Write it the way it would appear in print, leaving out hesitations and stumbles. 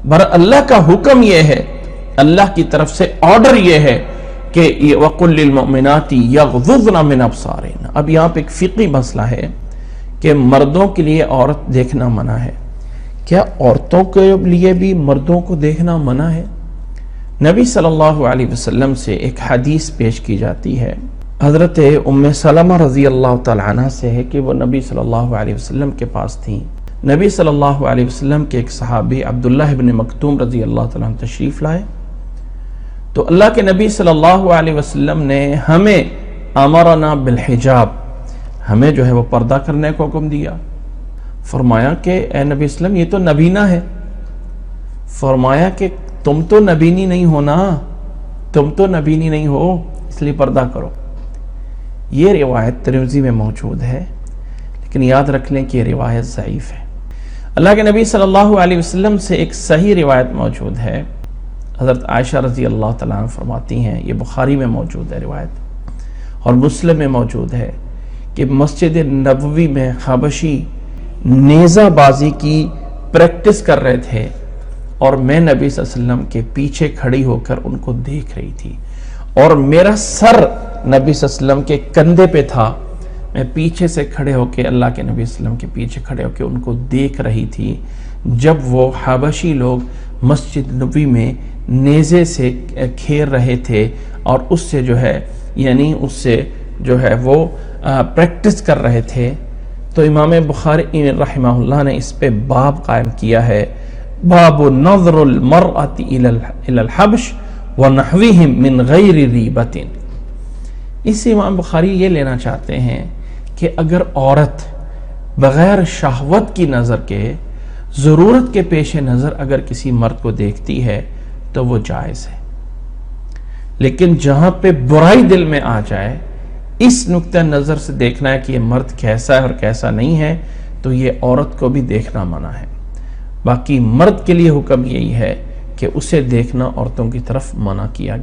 बर अल्लाह का हुक्म ये है, अल्लाह की तरफ से ऑर्डर ये है कि वक़ुल लिल मुमिनाति यग़ज़ुज़्न मिन अब्सारिहिन। अब यहाँ पे एक फ़िक़ही मसला है कि मर्दों के लिए औरत देखना मना है, क्या औरतों के लिए भी मर्दों को देखना मना है? नबी सल्लल्लाहु अलैहि वसल्लम से एक हदीस पेश की जाती है, हज़रत उम्मे सलमा रज़ी अल्लाह तआला अन्हा से है कि वो नबी सल्लल्लाहु अलैहि वसल्लम के पास थीं। नबी सल्लल्लाहु अलैहि वसल्लम के एक सहाबी अब्दुल्लाह इब्न मक्तूम रज़ी अल्लाह तआला अन्हु तशरीफ़ लाए, तो अल्लाह के नबी सल्लल्लाहु अलैहि वसल्लम ने हमें अमरना बिल हिजाब, हमें जो है वो पर्दा करने को हुक्म दिया। फरमाया कि ए नबी वसल्लम ये तो नबीना है। फरमाया कि तुम तो नबीनी नहीं हो ना, तुम तो नबीनी नहीं हो, इसलिए पर्दा करो। ये रिवायत तिरमिज़ी में मौजूद है, लेकिन याद रख लें कि ये रिवायत ज़ईफ़ है। अल्लाह के नबी सल्लल्लाहु अलैहि वसल्लम से एक सही रिवायत मौजूद है, हज़रत आयशा रज़ी अल्लाह तआला अन्हा फरमाती हैं, ये बुखारी में मौजूद है रिवायत और मुस्लिम में मौजूद है कि मस्जिद नबवी में हबशी नेज़ाबाजी की प्रैक्टिस कर रहे थे और मैं नबी सल्लल्लाहु अलैहि वसल्लम के पीछे खड़ी होकर उनको देख रही थी और मेरा सर नबी सल्लल्लाहु अलैहि वसल्लम के कंधे पे था। मैं पीछे से खड़े होकर अल्लाह के नबी सल्लल्लाहु अलैहि वसल्लम के पीछे खड़े होकर उनको देख रही थी जब वो हबशी लोग मस्जिद नबवी में नेज़े से खेर रहे थे और उससे जो है यानी उससे जो है वो प्रैक्टिस कर रहे थे। तो इमाम बुखारी रहमहुल्लाह ने इस पे बाब कायम किया है, बाबु नज़रुल मरअति इलल हबश व नहविहिम मिन गैरि रीबतिन। इससे इमाम बुखारी ये लेना चाहते हैं कि अगर औरत बग़ैर शहवत की नज़र के, ज़रूरत के पेश नज़र अगर किसी मर्द को देखती है तो वो जायज़ है, लेकिन जहाँ पे बुराई दिल में आ जाए, इस नुक्ते नज़र से देखना है कि ये मर्द कैसा है और कैसा नहीं है, तो ये औरत को भी देखना मना है। बाकी मर्द के लिए हुक्म यही है कि उसे देखना औरतों की तरफ मना किया गया।